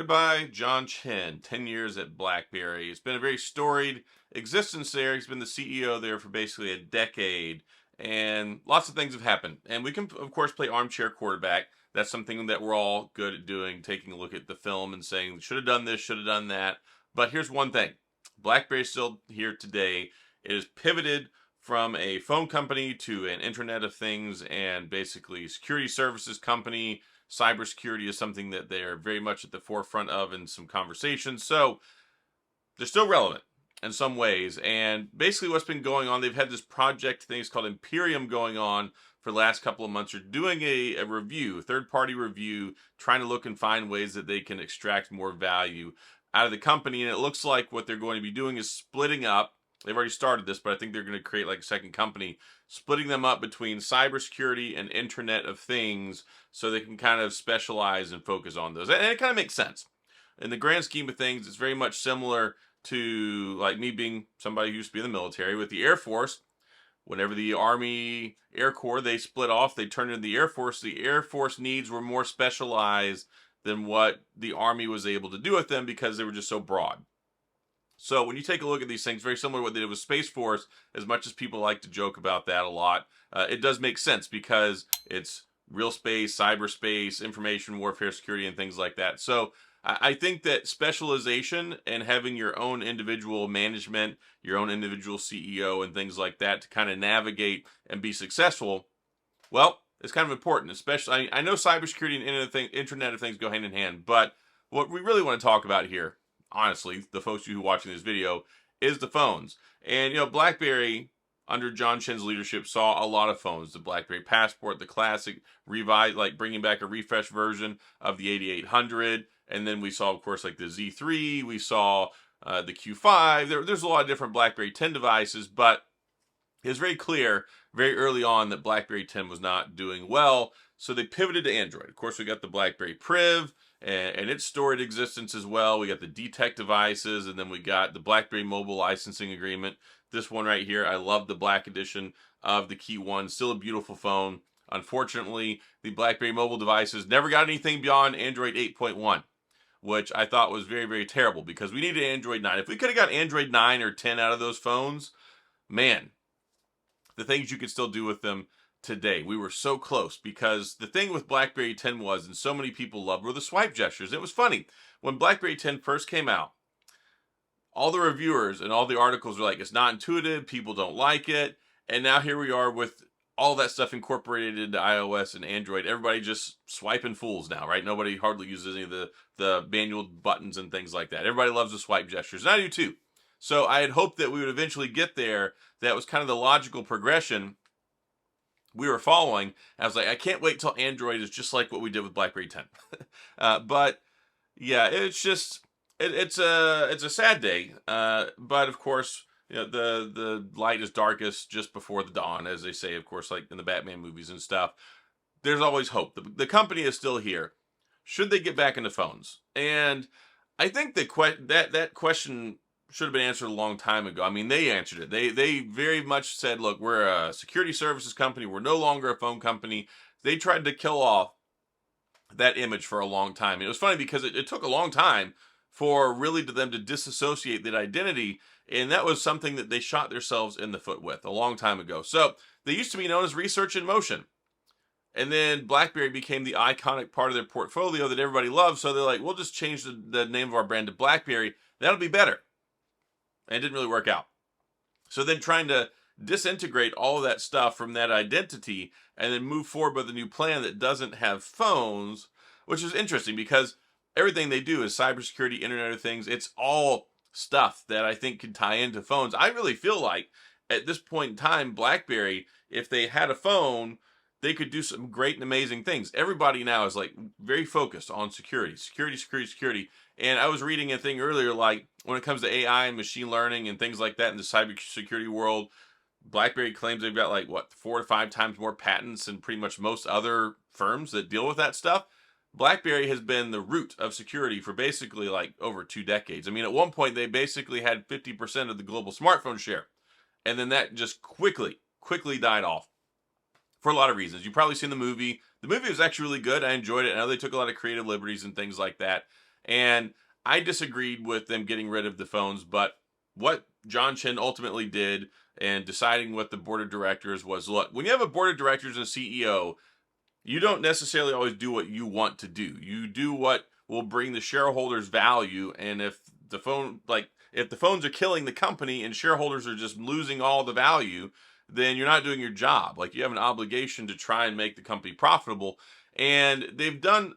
Goodbye, John Chen, 10 years at BlackBerry. It's been a very storied existence there. He's been the CEO there for basically a decade, and lots of things have happened. And we can, of course, play armchair quarterback. That's something that we're all good at doing, taking a look at the film and saying, should have done this, should have done that. But here's one thing. BlackBerry's still here today. It has pivoted from a phone company to an Internet of Things and basically security services company. Cybersecurity is something that they're very much at the forefront of in some conversations. So they're still relevant in some ways. And basically what's been going on, they've had this project thing it's called Imperium going on for the last couple of months. They're doing a review, third-party review, trying to look and find ways that they can extract more value out of the company. And it looks like what they're going to be doing is splitting up. They've already started this, but I think they're going to create like a second company, splitting them up between cybersecurity and Internet of Things so they can kind of specialize and focus on those. And it kind of makes sense. In the grand scheme of things, it's very much similar to like me being somebody who used to be in the military with the Air Force. Whenever the Army Air Corps, they split off, they turned into the Air Force. The Air Force needs were more specialized than what the Army was able to do with them because they were just so broad. So when you take a look at these things, very similar to what they did with Space Force, as much as people like to joke about that a lot, it does make sense because it's real space, cyberspace, information warfare, security, and things like that. So I think that specialization and having your own individual management, your own individual CEO and things like that to kind of navigate and be successful, well, it's kind of important. Especially, I know cybersecurity and Internet of Things go hand in hand, but what we really want to talk about here, honestly, the folks who are watching this video, is the phones. And, BlackBerry, under John Chen's leadership, saw a lot of phones. The BlackBerry Passport, the classic, revive, like bringing back a refresh version of the 8800. And then we saw, of course, like the Z3. We saw the Q5. There's a lot of different BlackBerry 10 devices, but it was very clear very early on that BlackBerry 10 was not doing well. So they pivoted to Android. Of course, we got the BlackBerry Priv and its storied existence as well. We got the DTEC devices, and then we got the BlackBerry Mobile licensing agreement. This one right here, I love the black edition of the Key 1. Still a beautiful phone. Unfortunately, the BlackBerry Mobile devices never got anything beyond Android 8.1, which I thought was very, very terrible because we needed Android 9. If we could have got Android 9 or 10 out of those phones, man, the things you could still do with them today. We were so close because the thing with BlackBerry 10 was, and so many people loved, were the swipe gestures. It was funny. When BlackBerry 10 first came out, all the reviewers and all the articles were like, it's not intuitive, people don't like it. And now here we are with all that stuff incorporated into iOS and Android. Everybody just swiping fools now, right? Nobody hardly uses any of the manual buttons and things like that. Everybody loves the swipe gestures, and I do too. So I had hoped that we would eventually get there. That was kind of the logical progression we were following. I was like, I can't wait till Android is just like what we did with BlackBerry 10. But yeah, it's just it's a sad day. But of course, the light is darkest just before the dawn, as they say. Of course, like in the Batman movies and stuff. There's always hope. The company is still here. Should they get back into phones? And I think that question should have been answered a long time ago. I mean, they answered it. They very much said, look, we're a security services company. We're no longer a phone company. They tried to kill off that image for a long time. And it was funny because it took a long time for really them to disassociate that identity. And that was something that they shot themselves in the foot with a long time ago. So they used to be known as Research in Motion. And then BlackBerry became the iconic part of their portfolio that everybody loves. So they're like, we'll just change the name of our brand to BlackBerry. That'll be better. And it didn't really work out. So then trying to disintegrate all of that stuff from that identity and then move forward with a new plan that doesn't have phones, which is interesting because everything they do is cybersecurity, Internet of Things. It's all stuff that I think could tie into phones. I really feel like at this point in time, BlackBerry, if they had a phone, they could do some great and amazing things. Everybody now is like very focused on security. And I was reading a thing earlier, like when it comes to AI and machine learning and things like that in the cybersecurity world, BlackBerry claims they've got like, 4 to 5 times more patents than pretty much most other firms that deal with that stuff. BlackBerry has been the root of security for basically like over 2 decades. I mean, at one point they basically had 50% of the global smartphone share. And then that just quickly died off for a lot of reasons. You've probably seen the movie. The movie was actually really good. I enjoyed it. I know they took a lot of creative liberties and things like that. And I disagreed with them getting rid of the phones, but what John Chen ultimately did and deciding what the board of directors was, look, when you have a board of directors and a CEO, you don't necessarily always do what you want to do. You do what will bring the shareholders value. And if the phones are killing the company and shareholders are just losing all the value, then you're not doing your job. Like, you have an obligation to try and make the company profitable. And they've done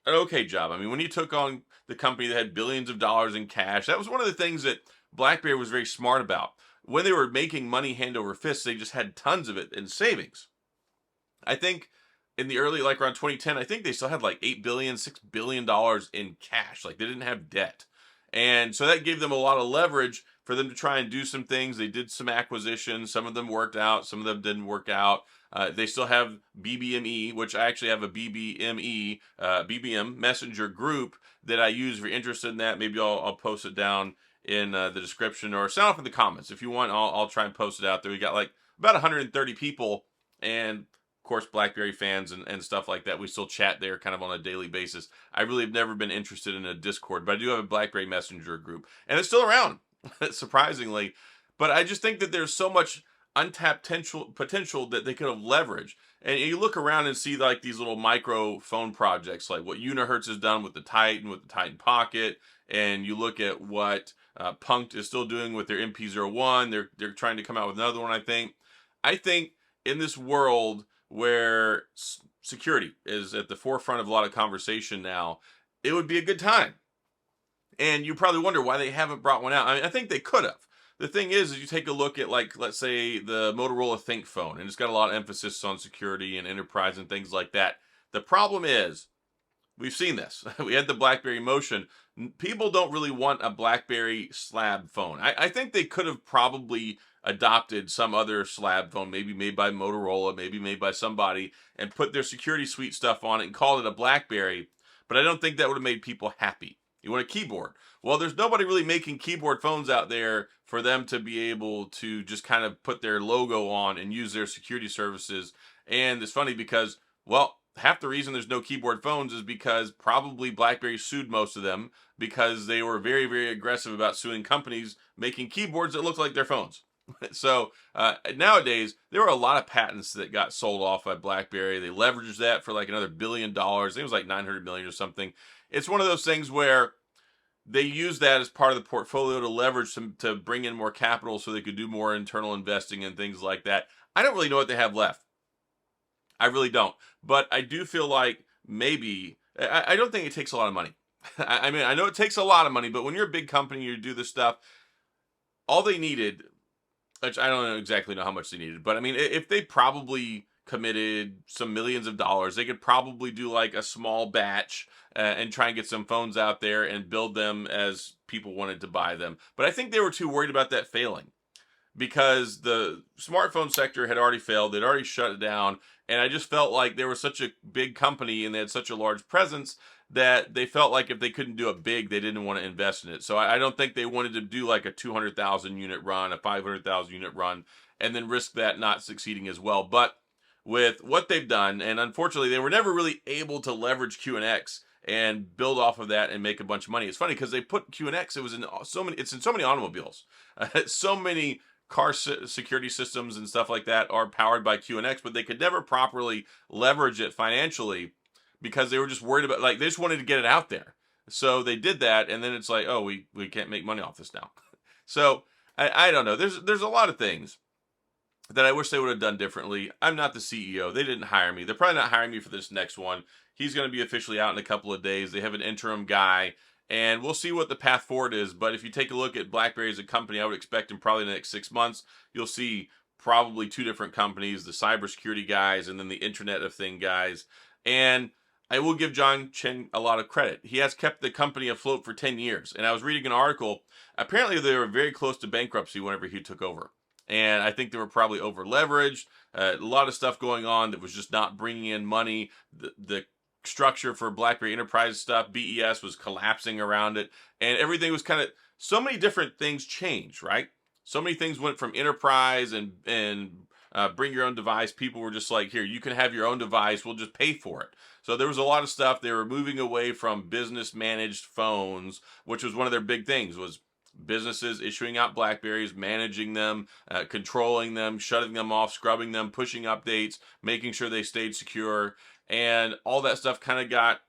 an okay job. I mean, when he took on the company that had billions of dollars in cash, that was one of the things that BlackBerry was very smart about. When they were making money hand over fist, they just had tons of it in savings. I think in the early, like around 2010, I think they still had like 8 billion, $6 billion in cash. Like, they didn't have debt. And so that gave them a lot of leverage for them to try and do some things. They did some acquisitions. Some of them worked out. Some of them didn't work out. They still have BBMe, which I actually have a BBM messenger group that I use. If you're interested in that, maybe I'll post it down in the description, or sound off in the comments. If you want, I'll try and post it out there. We got like about 130 people, and of course, BlackBerry fans and stuff like that. We still chat there kind of on a daily basis. I really have never been interested in a Discord, but I do have a BlackBerry Messenger group, and it's still around, surprisingly. But I just think that there's so much untapped potential that they could have leveraged. And you look around and see like these little micro phone projects, like what Unihertz has done with the Titan Pocket, and you look at what Punkt is still doing with their MP01. They're trying to come out with another one, I think. I think in this world where security is at the forefront of a lot of conversation now, it would be a good time. And you probably wonder why they haven't brought one out. I mean, I think they could have. The thing is you take a look at, like, let's say the Motorola Think phone, and it's got a lot of emphasis on security and enterprise and things like that. The problem is, we've seen this. We had the BlackBerry Motion. People don't really want a BlackBerry slab phone. I think they could have probably adopted some other slab phone, maybe made by Motorola, maybe made by somebody, and put their security suite stuff on it and called it a BlackBerry. But I don't think that would have made people happy. You want a keyboard. Well, there's nobody really making keyboard phones out there for them to be able to just kind of put their logo on and use their security services. And it's funny because, well, half the reason there's no keyboard phones is because probably BlackBerry sued most of them because they were very, very aggressive about suing companies making keyboards that look like their phones. So nowadays, there were a lot of patents that got sold off by BlackBerry. They leveraged that for like another $1 billion. I think it was like 900 million or something. It's one of those things where they use that as part of the portfolio to leverage to bring in more capital so they could do more internal investing and things like that. I don't really know what they have left. I really don't. But I do feel like maybe, I don't think it takes a lot of money. I mean, I know it takes a lot of money, but when you're a big company, you do this stuff, all they needed, which I don't exactly know how much they needed, but I mean, if they probably committed some millions of dollars, they could probably do like a small batch and try and get some phones out there and build them as people wanted to buy them. But I think they were too worried about that failing because the smartphone sector had already failed. They'd already shut it down. And I just felt like they were such a big company and they had such a large presence that they felt like if they couldn't do it big, they didn't want to invest in it. So I don't think they wanted to do like a 200,000 unit run, a 500,000 unit run, and then risk that not succeeding as well. But with what they've done, and unfortunately, they were never really able to leverage QNX and build off of that and make a bunch of money. It's funny because they put QNX, it's in so many automobiles, so many car security systems and stuff like that are powered by QNX, but they could never properly leverage it financially because they were just worried about, like, they just wanted to get it out there. So they did that, and then it's like, oh, we can't make money off this now. So I don't know. There's a lot of things that I wish they would have done differently. I'm not the CEO. They didn't hire me. They're probably not hiring me for this next one. He's going to be officially out in a couple of days. They have an interim guy, and we'll see what the path forward is. But if you take a look at BlackBerry as a company, I would expect in probably the next 6 months, you'll see probably two different companies, the cybersecurity guys and then the Internet of Things guys. And I will give John Chen a lot of credit. He has kept the company afloat for 10 years. And I was reading an article. Apparently, they were very close to bankruptcy whenever he took over. And I think they were probably over leveraged. A lot of stuff going on that was just not bringing in money. The structure for BlackBerry Enterprise stuff, BES, was collapsing around it. And everything was kind of, so many different things changed, right? So many things went from enterprise and bring your own device. People were just like, here, you can have your own device. We'll just pay for it. So there was a lot of stuff. They were moving away from business managed phones, which was one of their big things, was businesses issuing out BlackBerries, managing them, controlling them, shutting them off, scrubbing them, pushing updates, making sure they stayed secure. And all that stuff kind of got,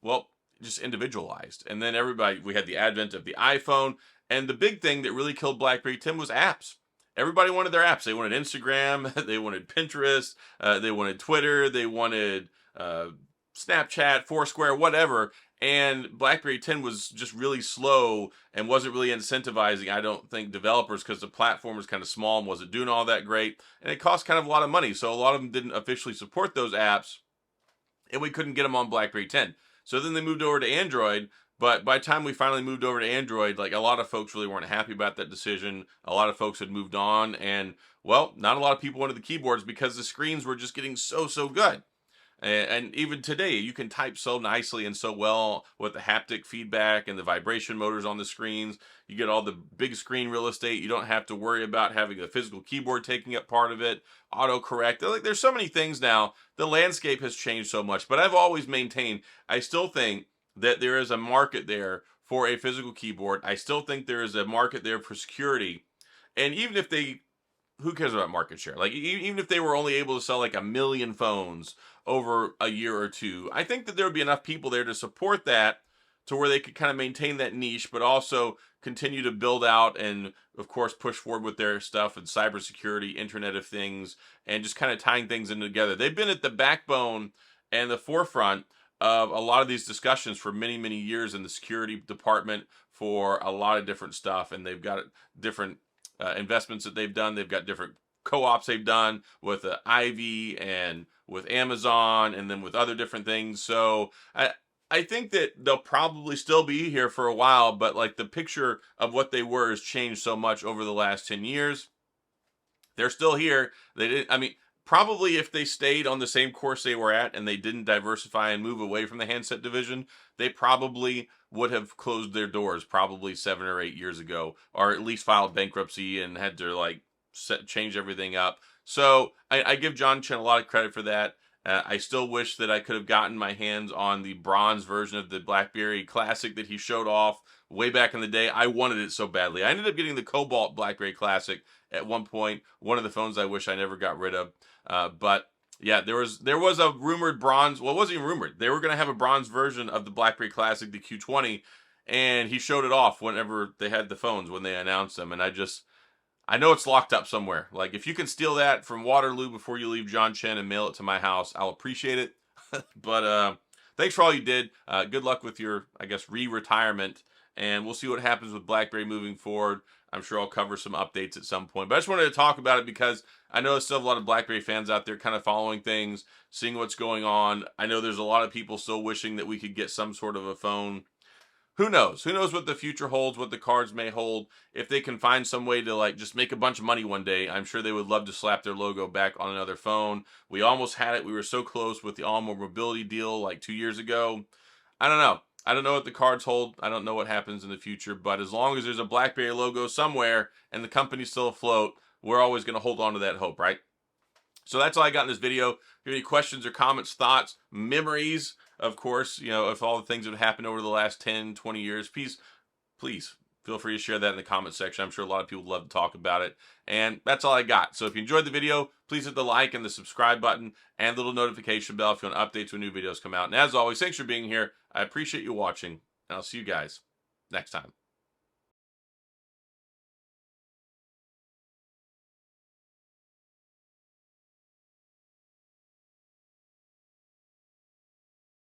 well, just individualized. And then we had the advent of the iPhone. And the big thing that really killed BlackBerry, Tim, was apps. Everybody wanted their apps. They wanted Instagram, they wanted Pinterest, they wanted Twitter, they wanted Snapchat, Foursquare, whatever. And BlackBerry 10 was just really slow and wasn't really incentivizing, I don't think, developers, because the platform was kind of small and wasn't doing all that great. And it cost kind of a lot of money. So a lot of them didn't officially support those apps, and we couldn't get them on BlackBerry 10. So then they moved over to Android. But by the time we finally moved over to Android, like, a lot of folks really weren't happy about that decision. A lot of folks had moved on, and, well, not a lot of people wanted the keyboards because the screens were just getting so good. And even today, you can type so nicely and so well with the haptic feedback and the vibration motors on the screens. You get all the big screen real estate. You don't have to worry about having a physical keyboard taking up part of it. Autocorrect. Like, there's so many things now. The landscape has changed so much. But I've always maintained, I still think that there is a market there for a physical keyboard. I still think there is a market there for security. And even if who cares about market share? Like, even if they were only able to sell like 1 million phones over a year or two, I think that there would be enough people there to support that, to where they could kind of maintain that niche, but also continue to build out and, of course, push forward with their stuff and cybersecurity, Internet of Things, and just kind of tying things in together. They've been at the backbone and the forefront of a lot of these discussions for many years in the security department for a lot of different stuff. And they've got different investments that they've done. They've got different co-ops they've done with Ivy and with Amazon, and then with other different things. So I think that they'll probably still be here for a while, but like, the picture of what they were has changed so much over the last 10 years. They're still here. They didn't, I mean, probably if they stayed on the same course they were at and they didn't diversify and move away from the handset division, they probably would have closed their doors probably 7 or 8 years ago, or at least filed bankruptcy and had to like change everything up. So I give John Chen a lot of credit for that. I still wish that I could have gotten my hands on the bronze version of the BlackBerry Classic that he showed off way back in the day. I wanted it so badly. I ended up getting the Cobalt BlackBerry Classic at one point, one of the phones I wish I never got rid of. But yeah, there was a rumored bronze. Well, it wasn't even rumored. They were going to have a bronze version of the BlackBerry Classic, the Q20, and he showed it off whenever they had the phones, when they announced them. And I know it's locked up somewhere. Like, if you can steal that from Waterloo before you leave John Chen and mail it to my house, I'll appreciate it. But thanks for all you did. Good luck with your, I guess, re-retirement. And we'll see what happens with BlackBerry moving forward. I'm sure I'll cover some updates at some point. But I just wanted to talk about it because I know there's still a lot of BlackBerry fans out there kind of following things, seeing what's going on. I know there's a lot of people still wishing that we could get some sort of a phone. Who knows? Who knows what the future holds, what the cards may hold. If they can find some way to like just make a bunch of money one day, I'm sure they would love to slap their logo back on another phone. We almost had it. We were so close with the All-More Mobility deal like 2 years ago. I don't know. I don't know what the cards hold. I don't know what happens in the future. But as long as there's a BlackBerry logo somewhere and the company's still afloat, we're always going to hold on to that hope, right? So that's all I got in this video. If you have any questions or comments, thoughts, memories, of course, you know, of all the things that have happened over the last 10, 20 years, please feel free to share that in the comment section. I'm sure a lot of people would love to talk about it. And that's all I got. So if you enjoyed the video, please hit the like and the subscribe button and the little notification bell if you want updates when new videos come out. And as always, thanks for being here. I appreciate you watching, and I'll see you guys next time.